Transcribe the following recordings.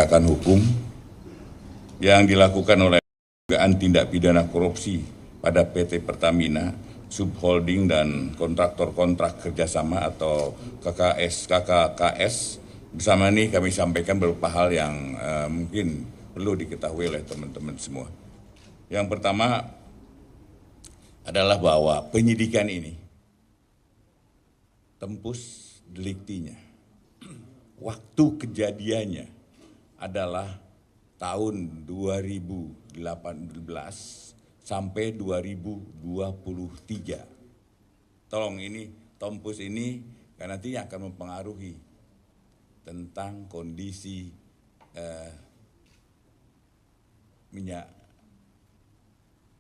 penegakan hukum yang dilakukan oleh dugaan tindak pidana korupsi pada PT Pertamina, subholding dan kontraktor kontrak kerjasama atau KKS. Bersama ini kami sampaikan beberapa hal yang mungkin perlu diketahui oleh teman-teman semua. Yang pertama adalah bahwa penyidikan ini tempus deliktinya, waktu kejadiannya adalah tahun 2018 sampai 2023. Tolong ini, tempus ini karena nantinya akan mempengaruhi tentang kondisi minyak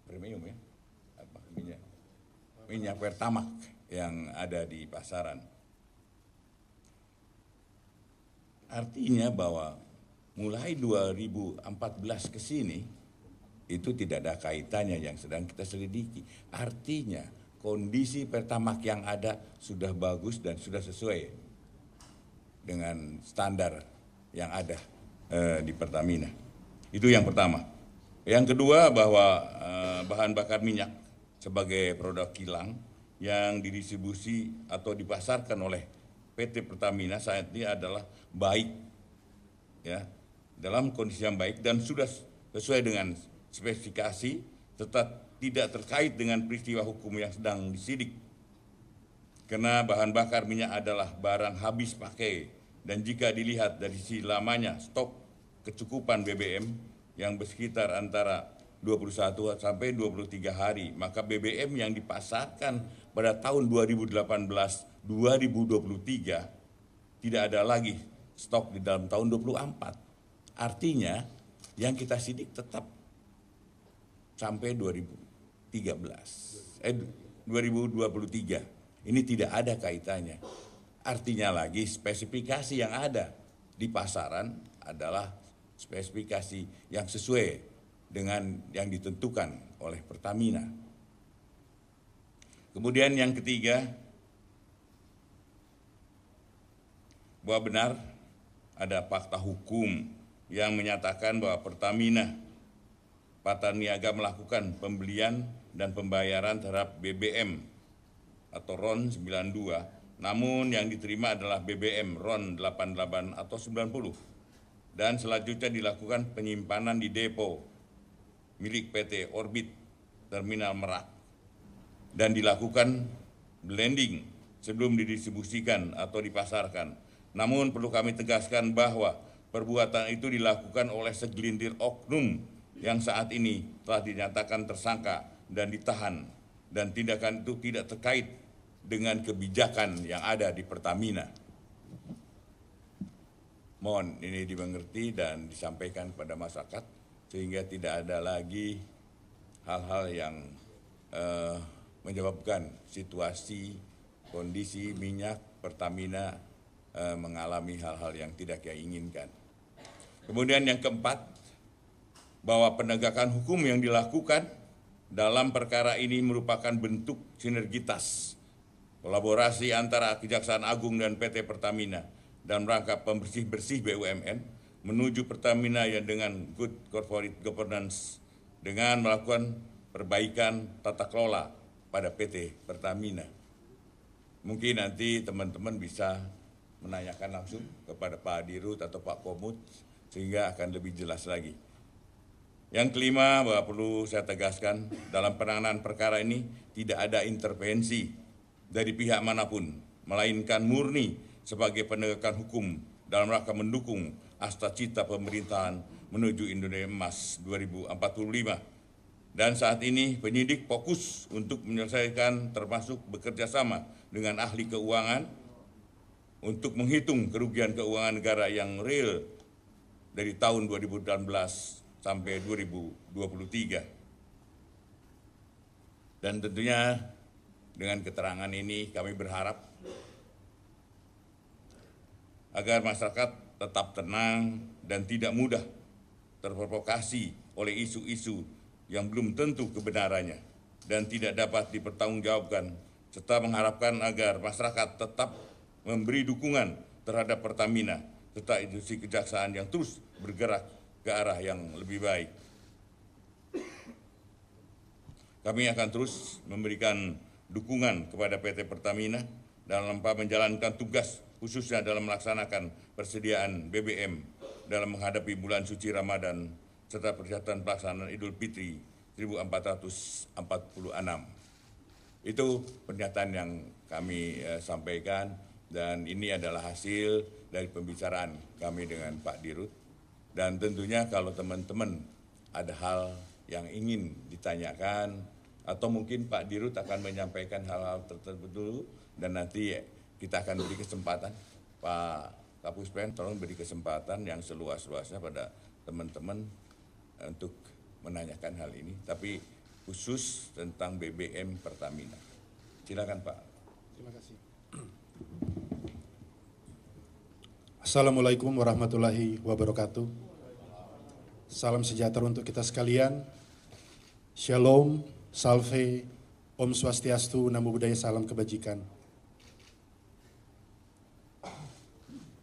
premium ya, minyak Pertamax yang ada di pasaran. Artinya bahwa mulai 2014 ke sini itu tidak ada kaitannya yang sedang kita selidiki. Artinya kondisi Pertamax yang ada sudah bagus dan sudah sesuai dengan standar yang ada di Pertamina. Itu yang pertama. Yang kedua bahwa bahan bakar minyak sebagai produk kilang yang didistribusi atau dipasarkan oleh PT Pertamina saat ini adalah baik, ya, dalam kondisi yang baik dan sudah sesuai dengan spesifikasi, tetap tidak terkait dengan peristiwa hukum yang sedang disidik. Karena bahan bakar minyak adalah barang habis pakai dan jika dilihat dari sisi lamanya stok kecukupan BBM yang bersekitar antara 21 sampai 23 hari, maka BBM yang dipasarkan pada tahun 2018-2023 tidak ada lagi stok di dalam tahun 24. Artinya yang kita sidik tetap sampai 2023. Ini tidak ada kaitannya. Artinya lagi spesifikasi yang ada di pasaran adalah spesifikasi yang sesuai dengan yang ditentukan oleh Pertamina. Kemudian yang ketiga, bahwa benar ada fakta hukum yang menyatakan bahwa Pertamina Pataniaga melakukan pembelian dan pembayaran terhadap BBM atau RON 92, namun yang diterima adalah BBM RON 88 atau 90. Dan selanjutnya dilakukan penyimpanan di depo milik PT Orbit Terminal Merak dan dilakukan blending sebelum didistribusikan atau dipasarkan. Namun perlu kami tegaskan bahwa perbuatan itu dilakukan oleh segelintir oknum yang saat ini telah dinyatakan tersangka dan ditahan, dan tindakan itu tidak terkait dengan kebijakan yang ada di Pertamina. Mohon ini dimengerti dan disampaikan kepada masyarakat sehingga tidak ada lagi hal-hal yang menyebabkan situasi kondisi minyak Pertamina mengalami hal-hal yang tidak kita inginkan. Kemudian yang keempat, bahwa penegakan hukum yang dilakukan dalam perkara ini merupakan bentuk sinergitas kolaborasi antara Kejaksaan Agung dan PT Pertamina dalam rangka pembersih-bersih BUMN menuju Pertamina yang dengan good corporate governance dengan melakukan perbaikan tata kelola pada PT Pertamina. Mungkin nanti teman-teman bisa menanyakan langsung kepada Pak Dirut atau Pak Komut sehingga akan lebih jelas lagi. Yang kelima, bahwa perlu saya tegaskan dalam penanganan perkara ini tidak ada intervensi dari pihak manapun, melainkan murni sebagai penegakan hukum dalam rangka mendukung asta-cita pemerintahan menuju Indonesia Emas 2045. Dan saat ini penyidik fokus untuk menyelesaikan termasuk bekerja sama dengan ahli keuangan untuk menghitung kerugian keuangan negara yang real dari tahun 2018 sampai 2023. Dan tentunya dengan keterangan ini kami berharap agar masyarakat tetap tenang dan tidak mudah terprovokasi oleh isu-isu yang belum tentu kebenarannya dan tidak dapat dipertanggungjawabkan, serta mengharapkan agar masyarakat tetap memberi dukungan terhadap Pertamina serta institusi kejaksaan yang terus bergerak ke arah yang lebih baik. Kami akan terus memberikan dukungan kepada PT Pertamina dalam menjalankan tugas khususnya dalam melaksanakan persediaan BBM dalam menghadapi bulan suci Ramadan serta persiapan pelaksanaan Idul Fitri 1446. Itu pernyataan yang kami sampaikan dan ini adalah hasil dari pembicaraan kami dengan Pak Dirut. Dan tentunya kalau teman-teman ada hal yang ingin ditanyakan atau mungkin Pak Dirut akan menyampaikan hal-hal tertentu dan nanti kita akan beri kesempatan Pak Kapuspen tolong beri kesempatan yang seluas-luasnya pada teman-teman untuk menanyakan hal ini, tapi khusus tentang BBM Pertamina. Silakan Pak. Terima kasih. Assalamualaikum warahmatullahi wabarakatuh. Salam sejahtera untuk kita sekalian. Shalom, salve, Om Swastiastu, Namo Buddhaya, salam kebajikan.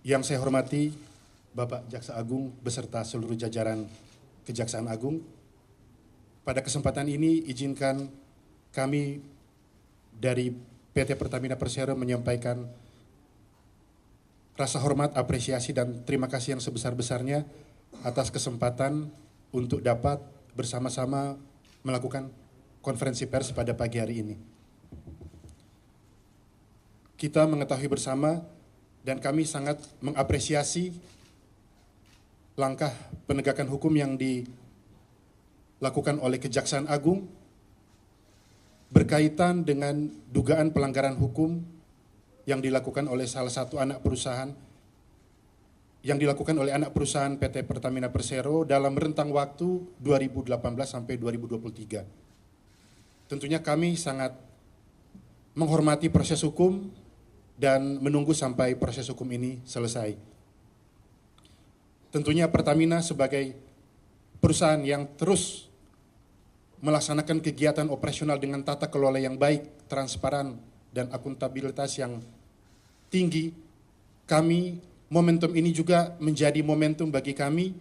Yang saya hormati Bapak Jaksa Agung beserta seluruh jajaran Kejaksaan Agung. Pada kesempatan ini izinkan kami dari PT Pertamina Persero menyampaikan rasa hormat, apresiasi, dan terima kasih yang sebesar-besarnya atas kesempatan untuk dapat bersama-sama melakukan konferensi pers pada pagi hari ini. Kita mengetahui bersama dan kami sangat mengapresiasi langkah penegakan hukum yang dilakukan oleh Kejaksaan Agung berkaitan dengan dugaan pelanggaran hukum yang dilakukan oleh salah satu anak perusahaan PT Pertamina Persero dalam rentang waktu 2018 sampai 2023. Tentunya kami sangat menghormati proses hukum dan menunggu sampai proses hukum ini selesai. Tentunya Pertamina sebagai perusahaan yang terus melaksanakan kegiatan operasional dengan tata kelola yang baik, transparan, dan akuntabilitas yang tinggi, momentum ini juga menjadi momentum bagi kami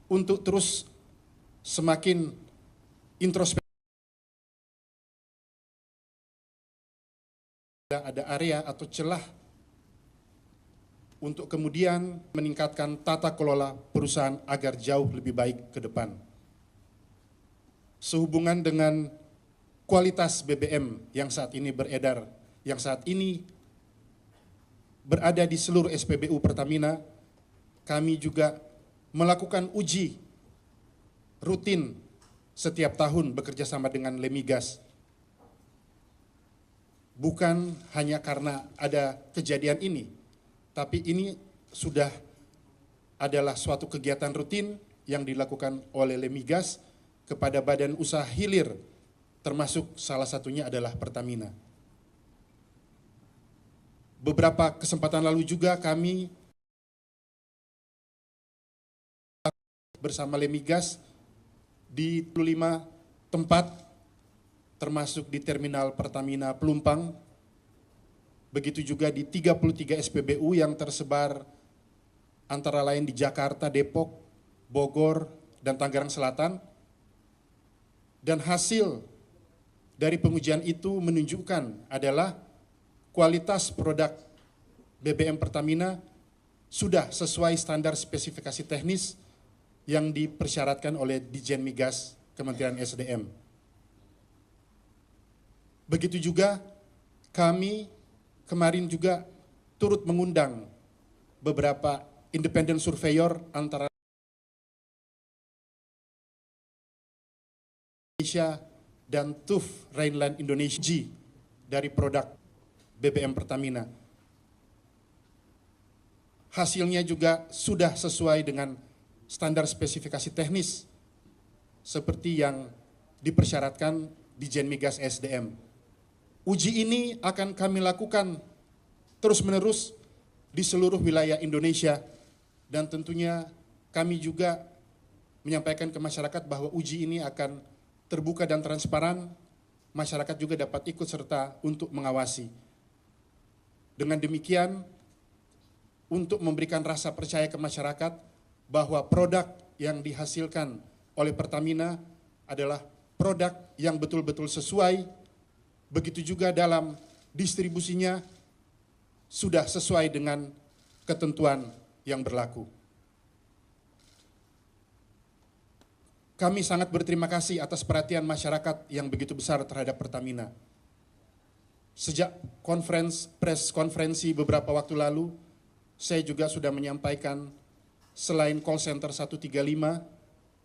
untuk terus semakin introspeksi. Ada area atau celah untuk kemudian meningkatkan tata kelola perusahaan agar jauh lebih baik ke depan. Sehubungan dengan kualitas BBM yang saat ini beredar, yang saat ini berada di seluruh SPBU Pertamina, kami juga melakukan uji rutin setiap tahun bekerja sama dengan Lemigas. Bukan hanya karena ada kejadian ini, tapi ini sudah adalah suatu kegiatan rutin yang dilakukan oleh Lemigas kepada badan usaha hilir, termasuk salah satunya adalah Pertamina. Beberapa kesempatan lalu juga kami bersama Lemigas di 25 tempat, termasuk di Terminal Pertamina Pelumpang, begitu juga di 33 SPBU yang tersebar antara lain di Jakarta, Depok, Bogor, dan Tangerang Selatan. Dan hasil dari pengujian itu menunjukkan adalah kualitas produk BBM Pertamina sudah sesuai standar spesifikasi teknis yang dipersyaratkan oleh Ditjen Migas Kementerian SDM. Begitu juga kami kemarin juga turut mengundang beberapa independent surveyor antara Indonesia dan TÜV Rheinland Indonesia dari produk BBM Pertamina. Hasilnya juga sudah sesuai dengan standar spesifikasi teknis seperti yang dipersyaratkan Ditjen Migas SDM. Uji ini akan kami lakukan terus-menerus di seluruh wilayah Indonesia dan tentunya kami juga menyampaikan ke masyarakat bahwa uji ini akan terbuka dan transparan, masyarakat juga dapat ikut serta untuk mengawasi. Dengan demikian, untuk memberikan rasa percaya ke masyarakat bahwa produk yang dihasilkan oleh Pertamina adalah produk yang betul-betul sesuai, begitu juga dalam distribusinya sudah sesuai dengan ketentuan yang berlaku. Kami sangat berterima kasih atas perhatian masyarakat yang begitu besar terhadap Pertamina. Sejak press konferensi beberapa waktu lalu, saya juga sudah menyampaikan selain call center 135,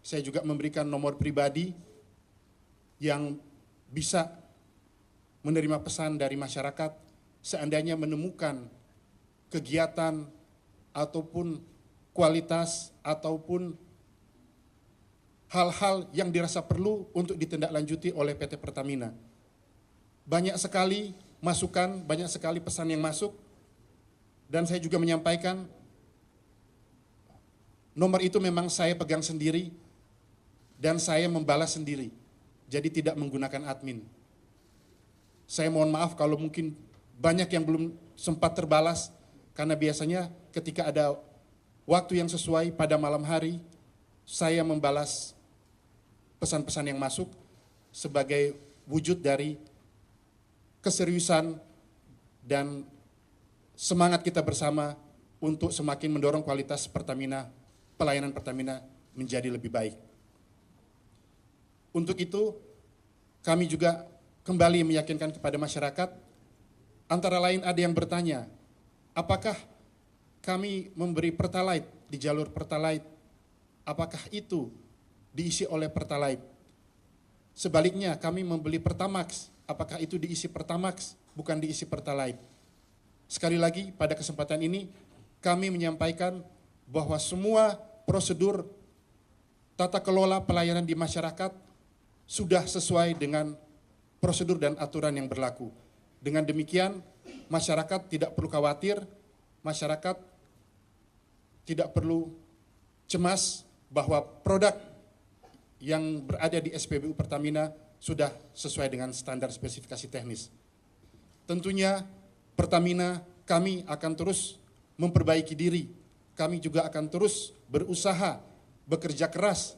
saya juga memberikan nomor pribadi yang bisa menerima pesan dari masyarakat seandainya menemukan kegiatan ataupun kualitas ataupun hal-hal yang dirasa perlu untuk ditindaklanjuti oleh PT Pertamina. Banyak sekali masukan, banyak sekali pesan yang masuk, dan saya juga menyampaikan nomor itu memang saya pegang sendiri dan saya membalas sendiri, jadi tidak menggunakan admin. Saya mohon maaf kalau mungkin banyak yang belum sempat terbalas, karena biasanya ketika ada waktu yang sesuai pada malam hari, saya membalas pesan-pesan yang masuk sebagai wujud dari keseriusan dan semangat kita bersama untuk semakin mendorong kualitas Pertamina, pelayanan Pertamina menjadi lebih baik. Untuk itu, kami juga kembali meyakinkan kepada masyarakat, antara lain ada yang bertanya, apakah kami memberi Pertalite di jalur Pertalite, apakah itu diisi oleh Pertalite? Sebaliknya, kami membeli Pertamax, apakah itu diisi Pertamax, bukan diisi Pertalite? Sekali lagi, pada kesempatan ini, kami menyampaikan bahwa semua prosedur tata kelola pelayanan di masyarakat sudah sesuai dengan prosedur dan aturan yang berlaku. Dengan demikian, masyarakat tidak perlu khawatir, masyarakat tidak perlu cemas bahwa produk yang berada di SPBU Pertamina sudah sesuai dengan standar spesifikasi teknis. Tentunya Pertamina, kami akan terus memperbaiki diri, kami juga akan terus berusaha, bekerja keras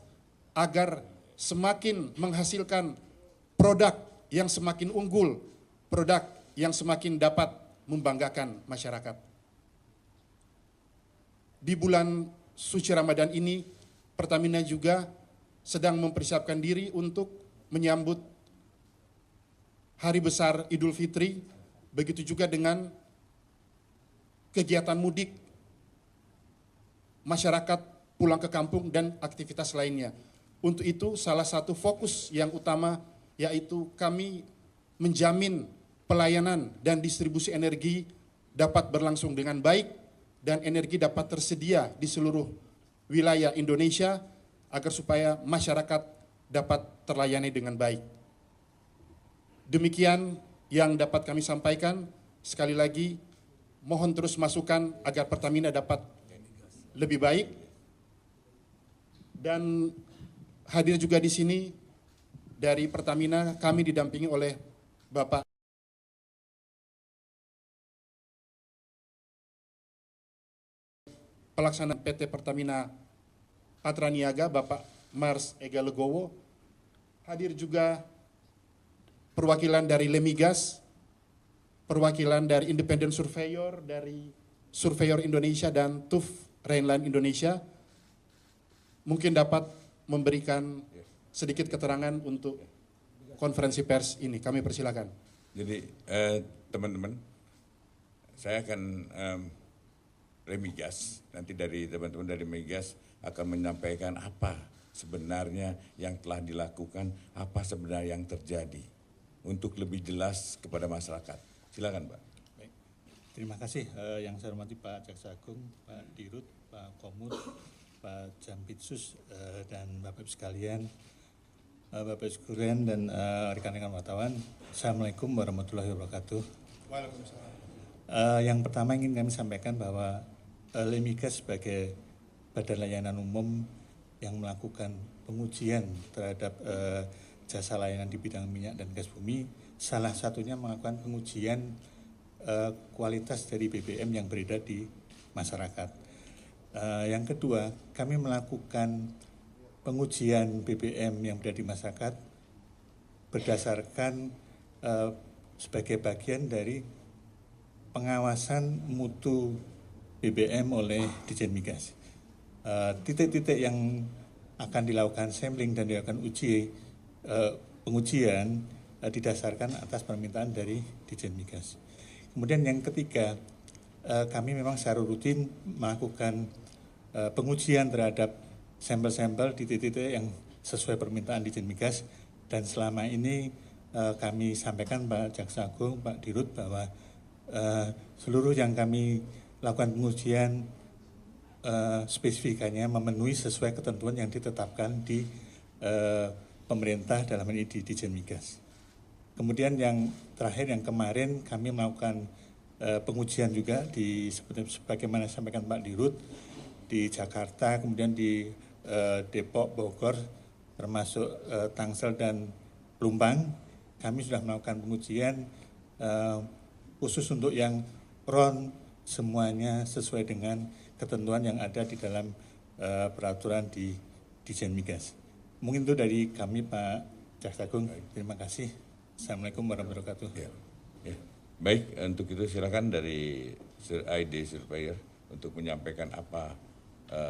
agar semakin menghasilkan produk yang semakin unggul, produk yang semakin dapat membanggakan masyarakat. Di bulan suci Ramadan ini, Pertamina juga sedang mempersiapkan diri untuk menyambut hari besar Idul Fitri, begitu juga dengan kegiatan mudik, masyarakat pulang ke kampung dan aktivitas lainnya. Untuk itu salah satu fokus yang utama yaitu kami menjamin pelayanan dan distribusi energi dapat berlangsung dengan baik dan energi dapat tersedia di seluruh wilayah Indonesia agar supaya masyarakat dapat terlayani dengan baik. Demikian yang dapat kami sampaikan. Sekali lagi mohon terus masukan agar Pertamina dapat lebih baik. Dan hadir juga di sini dari Pertamina, kami didampingi oleh Bapak Pelaksana PT Pertamina Patraniaga, Bapak Mars Ega Legowo. Hadir juga perwakilan dari Lemigas, perwakilan dari Independent Surveyor, dari Surveyor Indonesia dan TUV Rhineland Indonesia. Mungkin dapat memberikan sedikit keterangan untuk konferensi pers ini. Kami persilakan. Jadi teman-teman, saya akan Lemigas, nanti dari teman-teman dari Lemigas akan menyampaikan apa sebenarnya yang telah dilakukan, apa sebenarnya yang terjadi untuk lebih jelas kepada masyarakat. Silakan, Pak. Baik. Terima kasih yang saya hormati Pak Jaksa Agung, Pak Dirut, Pak Komut, Pak Jampitsus, dan Bapak Ibu sekalian, Bapak Ibu sekalian dan rekan-rekan wartawan. Assalamualaikum warahmatullahi wabarakatuh. Waalaikumsalam. Yang pertama ingin kami sampaikan bahwa Lemigas sebagai badan layanan umum yang melakukan pengujian terhadap jasa layanan di bidang minyak dan gas bumi, salah satunya melakukan pengujian kualitas dari BBM yang beredar di masyarakat. Yang kedua, kami melakukan pengujian BBM yang berada di masyarakat berdasarkan sebagai bagian dari pengawasan mutu BBM oleh Ditjen Migas. Titik-titik yang akan dilakukan sampling dan dilakukan pengujian didasarkan atas permintaan dari Ditjen Migas. Kemudian yang ketiga, kami memang secara rutin melakukan pengujian terhadap sampel-sampel di titik-titik yang sesuai permintaan Ditjen Migas, dan selama ini kami sampaikan Pak Jaksa Agung, Pak Dirut, bahwa seluruh yang kami lakukan pengujian spesifikasinya memenuhi sesuai ketentuan yang ditetapkan di pemerintah, dalam hal ini di Ditjen Migas. Kemudian yang terakhir, yang kemarin kami melakukan pengujian juga sebagaimana disampaikan Pak Dirut di Jakarta, kemudian di Depok, Bogor, termasuk Tangsel dan Plumbang. Kami sudah melakukan pengujian khusus untuk yang RON, semuanya sesuai dengan ketentuan yang ada di dalam peraturan di Ditjen Migas. Mungkin itu dari kami, Pak Jaksa Agung. Terima kasih. Assalamualaikum warahmatullahi wabarakatuh. Ya. Baik, untuk itu silakan dari ID Surveyor untuk menyampaikan apa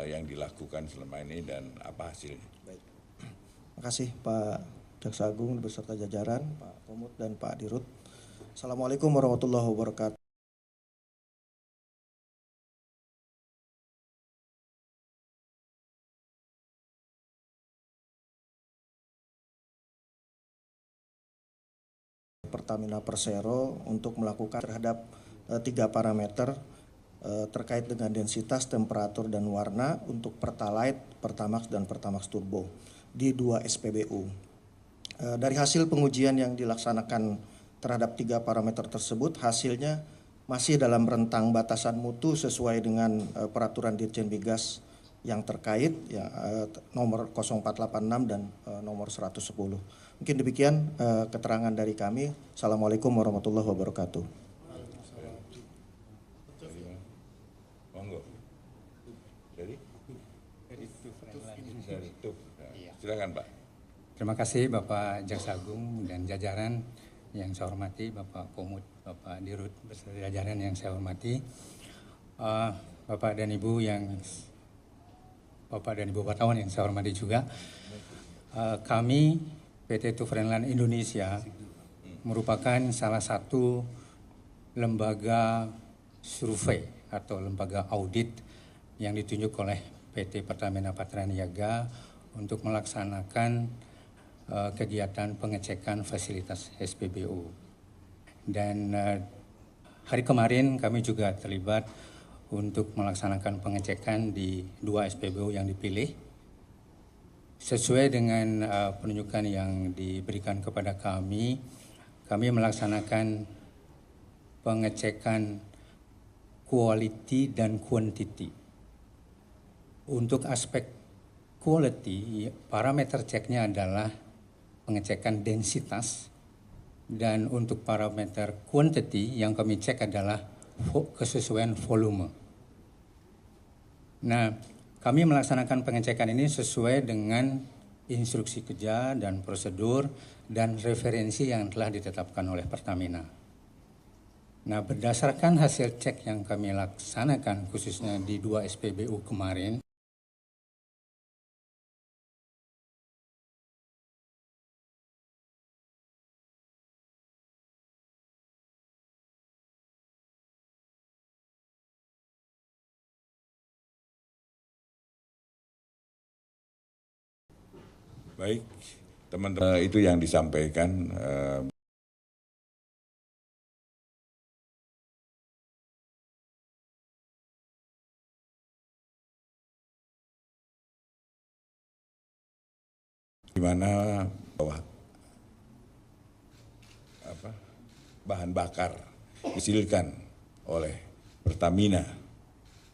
yang dilakukan selama ini dan apa hasilnya. Baik. Terima kasih Pak Jaksa Agung beserta jajaran, Pak Komut dan Pak Dirut. Assalamualaikum warahmatullahi wabarakatuh. Pertamina Persero untuk melakukan terhadap 3 parameter terkait dengan densitas, temperatur, dan warna untuk Pertalite, Pertamax, dan Pertamax Turbo di 2 SPBU. Dari hasil pengujian yang dilaksanakan terhadap 3 parameter tersebut, hasilnya masih dalam rentang batasan mutu sesuai dengan peraturan Ditjen Migas yang terkait, ya, nomor 0486 dan nomor 110. Mungkin demikian keterangan dari kami. Assalamualaikum warahmatullahi wabarakatuh. Monggo. Dari TUF. Silakan Pak. Terima kasih Bapak Jaksa Agung dan jajaran yang saya hormati, Bapak Komut, Bapak Dirut beserta jajaran yang saya hormati, Bapak dan Ibu wartawan yang saya hormati juga. Kami PT TUF Renland Indonesia merupakan salah satu lembaga survei atau lembaga audit yang ditunjuk oleh PT Pertamina Patraniaga untuk melaksanakan kegiatan pengecekan fasilitas SPBU. Dan hari kemarin kami juga terlibat untuk melaksanakan pengecekan di 2 SPBU yang dipilih. Sesuai dengan penunjukan yang diberikan kepada kami melaksanakan pengecekan quality dan quantity. Untuk aspek quality, parameter ceknya adalah pengecekan densitas, dan untuk parameter quantity yang kami cek adalah kesesuaian volume. Nah, kami melaksanakan pengecekan ini sesuai dengan instruksi kerja dan prosedur dan referensi yang telah ditetapkan oleh Pertamina. Nah, berdasarkan hasil cek yang kami laksanakan khususnya di 2 SPBU kemarin, Baik, teman-teman, itu yang disampaikan di mana bahwa bahan bakar dihasilkan oleh Pertamina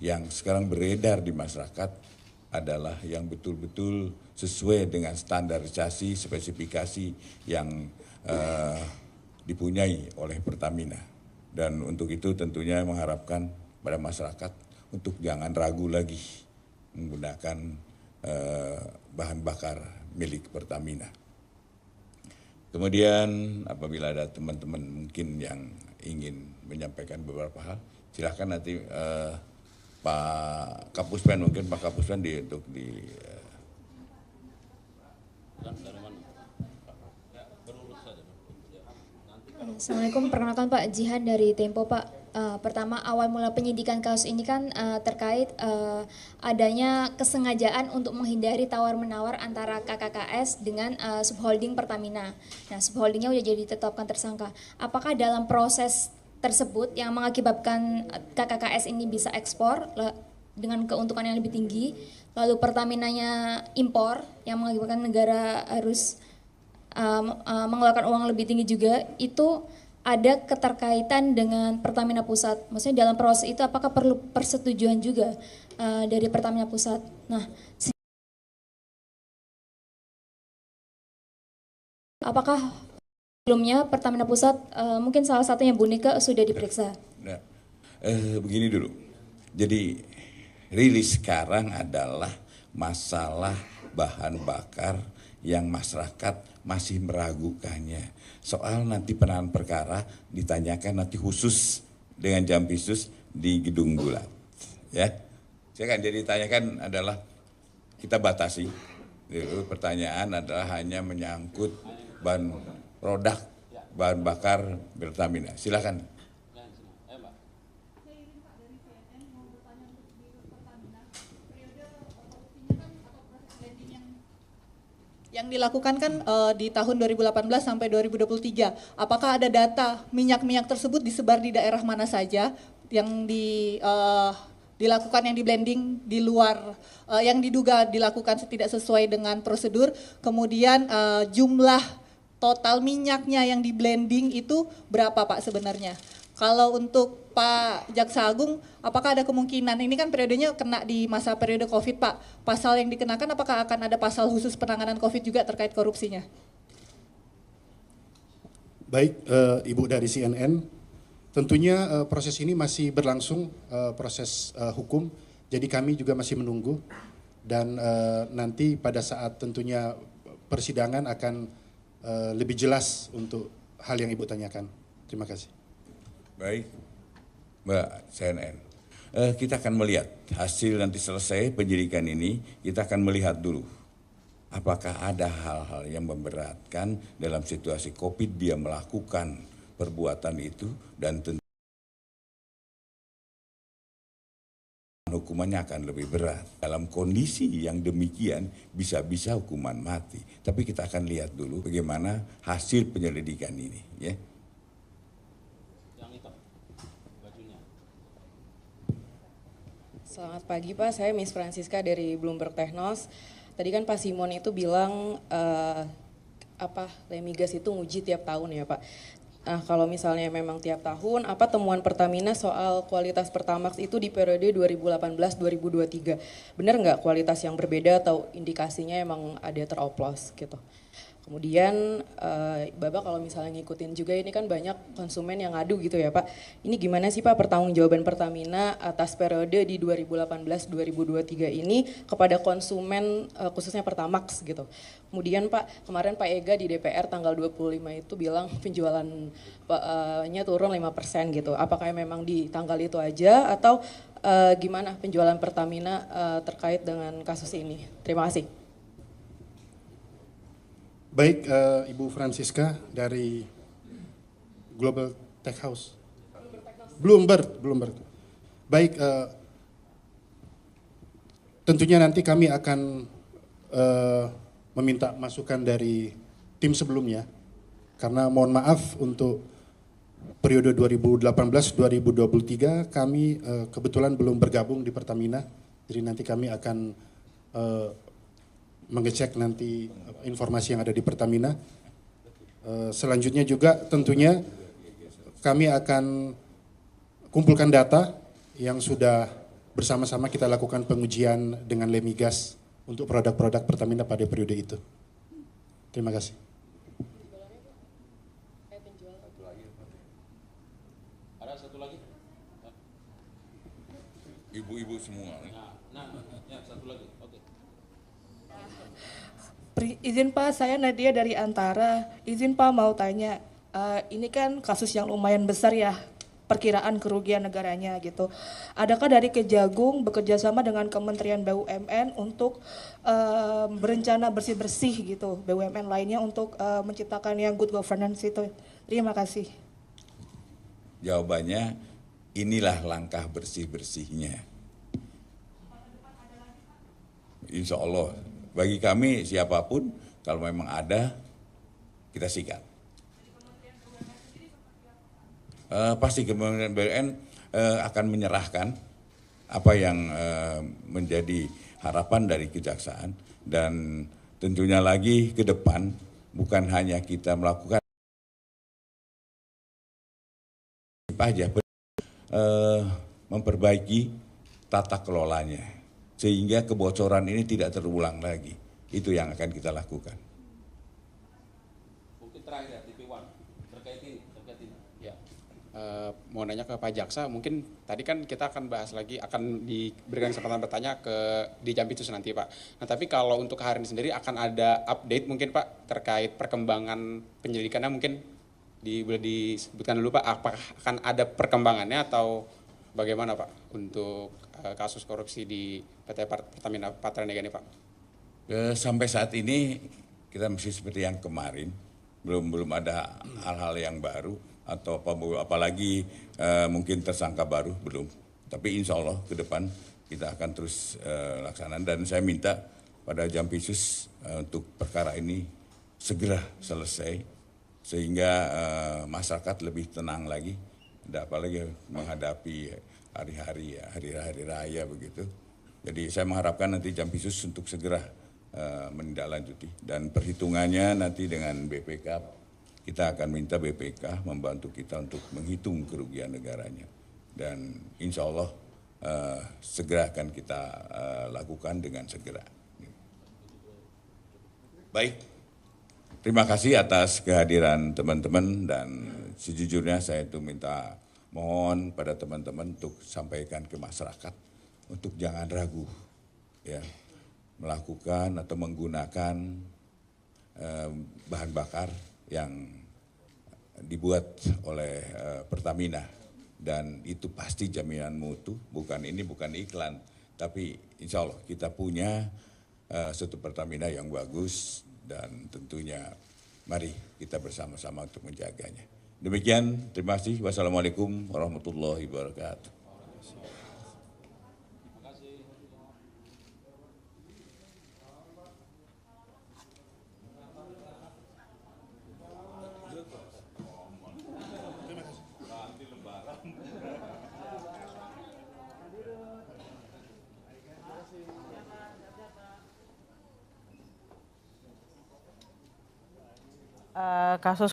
yang sekarang beredar di masyarakat adalah yang betul-betul sesuai dengan standarisasi spesifikasi yang dipunyai oleh Pertamina. Dan untuk itu tentunya mengharapkan pada masyarakat untuk jangan ragu lagi menggunakan bahan bakar milik Pertamina. Kemudian apabila ada teman-teman mungkin yang ingin menyampaikan beberapa hal, silakan nanti Pak Kapuspen, mungkin Pak Kapuspen untuk di Assalamualaikum, perkenalkan Pak Jihan dari Tempo Pak. Pertama, awal mula penyidikan kasus ini kan terkait adanya kesengajaan untuk menghindari tawar-menawar antara KKKS dengan subholding Pertamina. Nah, subholdingnya udah jadi ditetapkan tersangka. Apakah dalam proses tersebut yang mengakibatkan KKKS ini bisa ekspor dengan keuntungan yang lebih tinggi, lalu Pertaminanya impor yang mengakibatkan negara harus mengeluarkan uang lebih tinggi juga, itu ada keterkaitan dengan Pertamina Pusat. Maksudnya dalam proses itu apakah perlu persetujuan juga dari Pertamina Pusat? Nah, apakah sebelumnya Pertamina Pusat, mungkin salah satunya Bu Nika sudah diperiksa? Nah, begini dulu. Jadi rilis sekarang adalah masalah bahan bakar yang masyarakat masih meragukannya. Soal nanti penanganan perkara ditanyakan nanti khusus dengan Jampitsus di Gedung Bulat. Ya, saya kan jadi ditanyakan adalah kita batasi. Dulu pertanyaan adalah hanya menyangkut bahan produk bahan bakar Pertamina. Silakan. Yang dilakukan kan di tahun 2018 sampai 2023. Apakah ada data minyak-minyak tersebut disebar di daerah mana saja yang dilakukan, yang di blending di luar, yang diduga dilakukan tidak sesuai dengan prosedur. Kemudian jumlah total minyaknya yang di blending itu berapa Pak sebenarnya? Kalau untuk Pak Jaksa Agung, apakah ada kemungkinan, ini kan periodenya kena di masa periode COVID Pak, pasal yang dikenakan apakah akan ada pasal khusus penanganan COVID juga terkait korupsinya? Baik, Ibu dari CNN, tentunya proses ini masih berlangsung, proses hukum, jadi kami juga masih menunggu, dan nanti pada saat tentunya persidangan akan lebih jelas untuk hal yang Ibu tanyakan. Terima kasih. Baik, Mbak CNN. Kita akan melihat hasil nanti selesai penyidikan ini, kita akan melihat dulu apakah ada hal-hal yang memberatkan dalam situasi COVID dia melakukan perbuatan itu, dan tentu hukumannya akan lebih berat. Dalam kondisi yang demikian bisa-bisa hukuman mati. Tapi kita akan lihat dulu bagaimana hasil penyelidikan ini, ya. Selamat pagi Pak, saya Miss Francisca dari Bloomberg Technos. Tadi kan Pak Simon itu bilang Lemigas itu nguji tiap tahun ya Pak. Nah kalau misalnya memang tiap tahun, apa temuan Pertamina soal kualitas Pertamax itu di periode 2018-2023? Benar nggak kualitas yang berbeda atau indikasinya emang ada teroplos gitu? Kemudian Bapak kalau misalnya ngikutin juga ini kan banyak konsumen yang ngadu gitu ya Pak. Ini gimana sih Pak pertanggungjawaban Pertamina atas periode di 2018-2023 ini kepada konsumen khususnya Pertamax gitu. Kemudian Pak, kemarin Pak Ega di DPR tanggal 25 itu bilang penjualannya turun 5% gitu. Apakah memang di tanggal itu aja atau gimana penjualan Pertamina terkait dengan kasus ini? Terima kasih. Baik, Ibu Francisca dari Global Tech House. Bloomberg. Baik, tentunya nanti kami akan meminta masukan dari tim sebelumnya, karena mohon maaf untuk periode 2018-2023 kami kebetulan belum bergabung di Pertamina, jadi nanti kami akan mengecek nanti informasi yang ada di Pertamina. Selanjutnya juga tentunya kami akan kumpulkan data yang sudah bersama-sama kita lakukan pengujian dengan Lemigas untuk produk-produk Pertamina pada periode itu. Terima kasih. ibu-ibu semua. Izin Pak, saya Nadia dari Antara. Izin Pak mau tanya, ini kan kasus yang lumayan besar ya, perkiraan kerugian negaranya gitu. Adakah dari Kejagung bekerja sama dengan Kementerian BUMN untuk berencana bersih-bersih gitu, BUMN lainnya untuk menciptakan yang good governance itu? Terima kasih. Jawabannya, inilah langkah bersih-bersihnya. Insya Allah, bagi kami siapapun, kalau memang ada, kita sikat. Pasti Kementerian BUMN akan menyerahkan apa yang menjadi harapan dari kejaksaan, dan tentunya lagi ke depan bukan hanya kita melakukan aja, memperbaiki tata kelolanya sehingga kebocoran ini tidak terulang lagi. Itu yang akan kita lakukan. Mungkin terakhir TV1 terkait ini. Ya. Mau nanya ke Pak Jaksa, mungkin tadi kan kita akan bahas lagi, akan diberikan kesempatan bertanya di Jampitsus nanti Pak. Nah tapi kalau untuk hari ini sendiri akan ada update mungkin Pak terkait perkembangan penyelidikannya, mungkin boleh disebutkan dulu Pak, apakah akan ada perkembangannya atau bagaimana Pak untuk kasus korupsi di PT Pertamina Patraniaga ini Pak? Sampai saat ini kita masih seperti yang kemarin, belum ada hal-hal yang baru atau apalagi mungkin tersangka baru, belum. Tapi insya Allah ke depan kita akan terus laksanakan, dan saya minta pada Jampitsus untuk perkara ini segera selesai sehingga masyarakat lebih tenang lagi, apalagi menghadapi hari-hari raya begitu. Jadi saya mengharapkan nanti Jampitsus untuk segera menindaklanjuti, dan perhitungannya nanti dengan BPK, kita akan minta BPK membantu kita untuk menghitung kerugian negaranya, dan insya Allah segera akan kita lakukan dengan segera. Baik, terima kasih atas kehadiran teman-teman, dan sejujurnya saya itu minta mohon pada teman-teman untuk sampaikan ke masyarakat untuk jangan ragu ya melakukan atau menggunakan bahan bakar yang dibuat oleh Pertamina, dan itu pasti jaminan mutu. Bukan iklan, tapi insya Allah kita punya suatu Pertamina yang bagus, dan tentunya mari kita bersama-sama untuk menjaganya. Demikian, terima kasih. Wassalamualaikum warahmatullahi wabarakatuh. Kasus